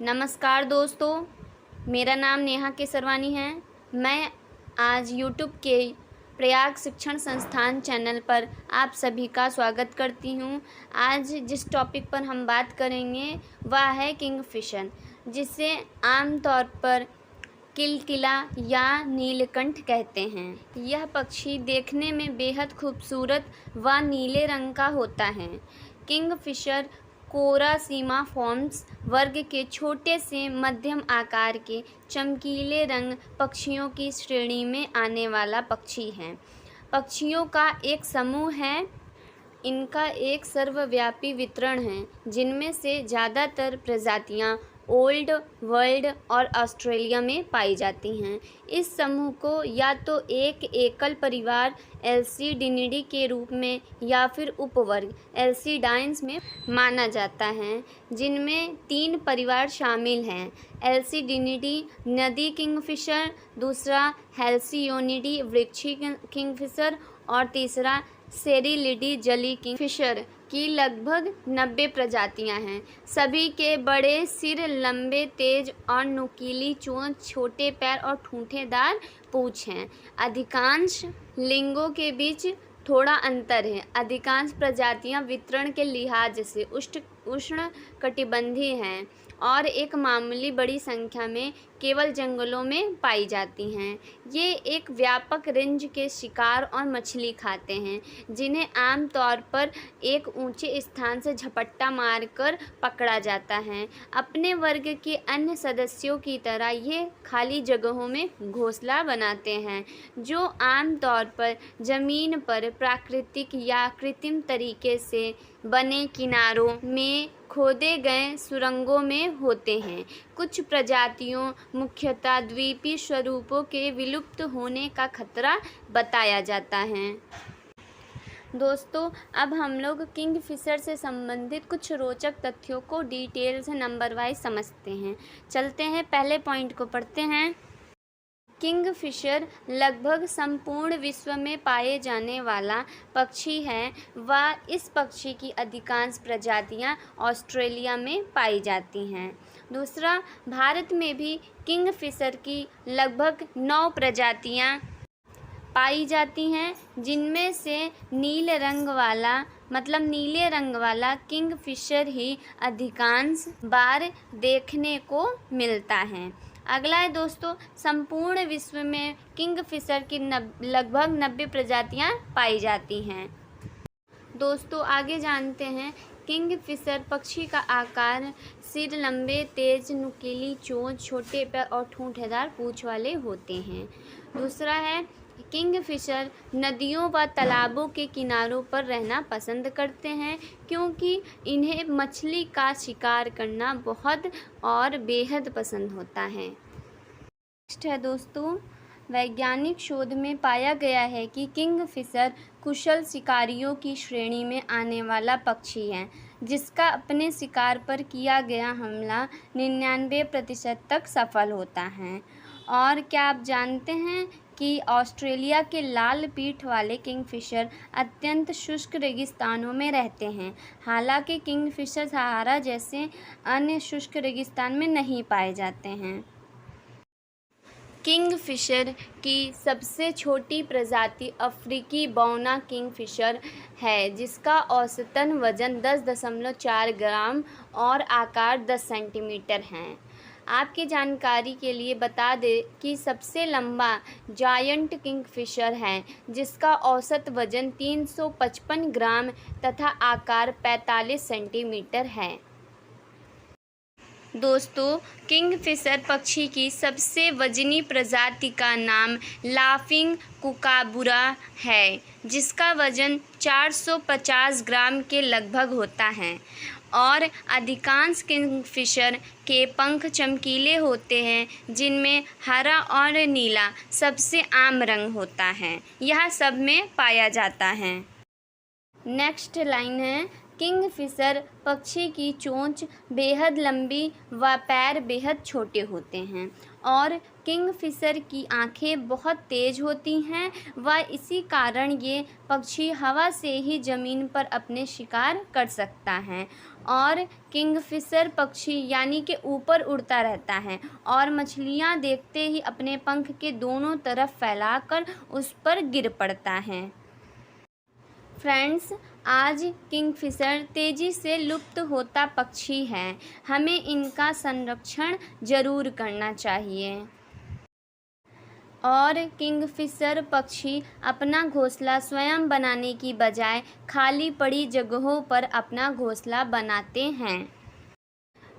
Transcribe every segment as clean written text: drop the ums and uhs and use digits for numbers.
नमस्कार दोस्तों, मेरा नाम नेहा केसरवानी है। मैं आज यूट्यूब के प्रयाग शिक्षण संस्थान चैनल पर आप सभी का स्वागत करती हूँ। आज जिस टॉपिक पर हम बात करेंगे वह है किंगफिशर, जिसे आमतौर पर किलकिला या नीलकंठ कहते हैं। यह पक्षी देखने में बेहद खूबसूरत व नीले रंग का होता है। किंगफिशर कोरासीमाफॉर्म्स वर्ग के छोटे से मध्यम आकार के चमकीले रंग पक्षियों की श्रेणी में आने वाला पक्षी है। पक्षियों का एक समूह है। इनका एक सर्वव्यापी वितरण है, जिनमें से ज़्यादातर प्रजातियां ओल्ड वर्ल्ड और ऑस्ट्रेलिया में पाई जाती हैं। इस समूह को या तो एक एकल परिवार एल्सीडिनिडी के रूप में या फिर उपवर्ग एल्सीडाइन्स में माना जाता है, जिनमें 3 परिवार शामिल हैं: एल्सीडिनिडी नदी किंगफिशर, दूसरा हेल्सियोनिडी वृक्षी किंगफिशर और तीसरा सेरिलिडी जली किंगफिशर की लगभग 90 प्रजातियां हैं। सभी के बड़े सिर, लंबे, तेज और नुकीली चोंच, छोटे पैर और ठूंठेदार पूंछ हैं। अधिकांश लिंगों के बीच थोड़ा अंतर है। अधिकांश प्रजातियां वितरण के लिहाज से उष्णकटिबंधीय हैं और एक मामूली बड़ी संख्या में केवल जंगलों में पाई जाती हैं। ये एक व्यापक रेंज के शिकार और मछली खाते हैं, जिन्हें आमतौर पर एक ऊंचे स्थान से झपट्टा मारकर पकड़ा जाता है। अपने वर्ग के अन्य सदस्यों की तरह ये खाली जगहों में घोंसला बनाते हैं, जो आमतौर पर ज़मीन पर प्राकृतिक या कृत्रिम तरीके से बने किनारों में खोदे गए सुरंगों में होते हैं। कुछ प्रजातियों, मुख्यतः द्वीपीय स्वरूपों के विलुप्त होने का खतरा बताया जाता है। दोस्तों, अब हम लोग किंगफिशर से संबंधित कुछ रोचक तथ्यों को डिटेल से नंबर वाइज समझते हैं। चलते हैं, पहले पॉइंट को पढ़ते हैं। किंगफिशर लगभग संपूर्ण विश्व में पाए जाने वाला पक्षी है व इस पक्षी की अधिकांश प्रजातियां ऑस्ट्रेलिया में पाई जाती हैं। दूसरा, भारत में भी किंगफिशर की लगभग 9 प्रजातियां पाई जाती हैं, जिनमें से नीले रंग वाला किंगफिशर ही अधिकांश बार देखने को मिलता है। अगला है दोस्तों, संपूर्ण विश्व में किंगफिशर की लगभग 90 प्रजातियां पाई जाती हैं। दोस्तों, आगे जानते हैं। किंगफिशर पक्षी का आकार सिर, लंबे, तेज, नुकीली चोंच, छोटे पैर और ठूंठेदार पूंछ वाले होते हैं। दूसरा है, किंगफिशर नदियों व तालाबों के किनारों पर रहना पसंद करते हैं, क्योंकि इन्हें मछली का शिकार करना बहुत और बेहद पसंद होता है। नेक्स्ट है दोस्तों, वैज्ञानिक शोध में पाया गया है कि किंगफिशर कुशल शिकारियों की श्रेणी में आने वाला पक्षी है, जिसका अपने शिकार पर किया गया हमला 99% तक सफल होता है। और क्या आप जानते हैं कि ऑस्ट्रेलिया के लाल पीठ वाले किंगफिशर अत्यंत शुष्क रेगिस्तानों में रहते हैं। हालांकि किंगफिशर सहारा जैसे अन्य शुष्क रेगिस्तान में नहीं पाए जाते हैं। किंगफिशर की सबसे छोटी प्रजाति अफ्रीकी बौना किंगफिशर है, जिसका औसतन वजन 10.4 ग्राम और आकार 10 सेंटीमीटर है। आपकी जानकारी के लिए बता दें कि सबसे लंबा जायंट किंगफिशर है, जिसका औसत वजन 355 ग्राम तथा आकार 45 सेंटीमीटर है। दोस्तों, किंगफिशर पक्षी की सबसे वजनी प्रजाति का नाम लाफिंग कुकाबुरा है, जिसका वजन 450 ग्राम के लगभग होता है। और अधिकांश किंगफिशर के पंख चमकीले होते हैं, जिनमें हरा और नीला सबसे आम रंग होता है। यह सब में पाया जाता है। नेक्स्ट लाइन है, किंगफिशर पक्षी की चोंच बेहद लंबी व पैर बेहद छोटे होते हैं और किंगफिशर की आंखें बहुत तेज होती हैं व इसी कारण ये पक्षी हवा से ही ज़मीन पर अपने शिकार कर सकता है और किंगफिशर पक्षी यानी कि ऊपर उड़ता रहता है और मछलियाँ देखते ही अपने पंख के दोनों तरफ फैलाकर उस पर गिर पड़ता है। फ्रेंड्स, आज किंगफिशर तेज़ी से लुप्त होता पक्षी है। हमें इनका संरक्षण ज़रूर करना चाहिए। और किंगफिशर पक्षी अपना घोंसला स्वयं बनाने की बजाय खाली पड़ी जगहों पर अपना घोंसला बनाते हैं।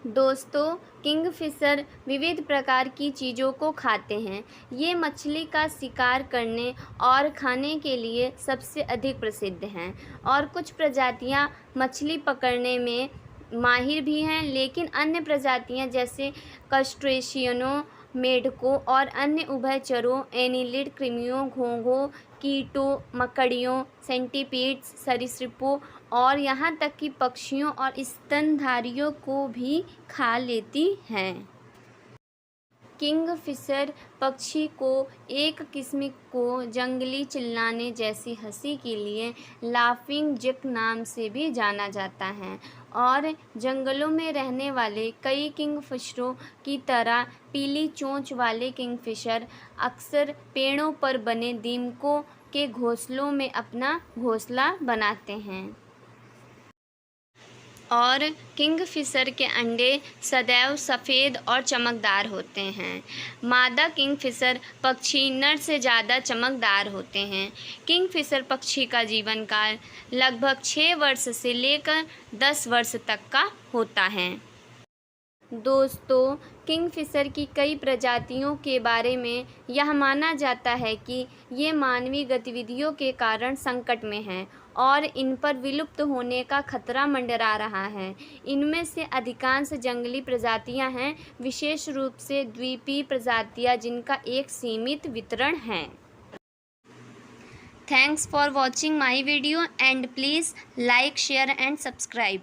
दोस्तों, किंगफिशर विविध प्रकार की चीज़ों को खाते हैं। ये मछली का शिकार करने और खाने के लिए सबसे अधिक प्रसिद्ध हैं और कुछ प्रजातियां मछली पकड़ने में माहिर भी हैं, लेकिन अन्य प्रजातियां जैसे क्रस्टेशियनों, मेढकों और अन्य उभयचरों, एनिलिड, कृमियों, घोंघों, कीटों, मकड़ियों, सेंटीपीड्स, सरीसृपों और यहाँ तक कि पक्षियों और स्तनधारियों को भी खा लेती हैं। किंगफिशर पक्षी को एक किस्म को जंगली चिल्लाने जैसी हंसी के लिए लाफिंग जैक नाम से भी जाना जाता है और जंगलों में रहने वाले कई किंगफिशरों की तरह पीली चोंच वाले किंगफिशर अक्सर पेड़ों पर बने दीमकों के घोंसलों में अपना घोंसला बनाते हैं। और किंगफिशर के अंडे सदैव सफ़ेद और चमकदार होते हैं। मादा किंगफिशर पक्षी नर से ज़्यादा चमकदार होते हैं। किंगफिशर पक्षी का जीवन काल लगभग 6 वर्ष से लेकर 10 वर्ष तक का होता है। दोस्तों, किंगफिशर की कई प्रजातियों के बारे में यह माना जाता है कि ये मानवीय गतिविधियों के कारण संकट में हैं और इन पर विलुप्त होने का खतरा मंडरा रहा है। इनमें से अधिकांश जंगली प्रजातियां हैं, विशेष रूप से द्वीपीय प्रजातियां जिनका एक सीमित वितरण है। Thanks for watching my video and please like, share and subscribe.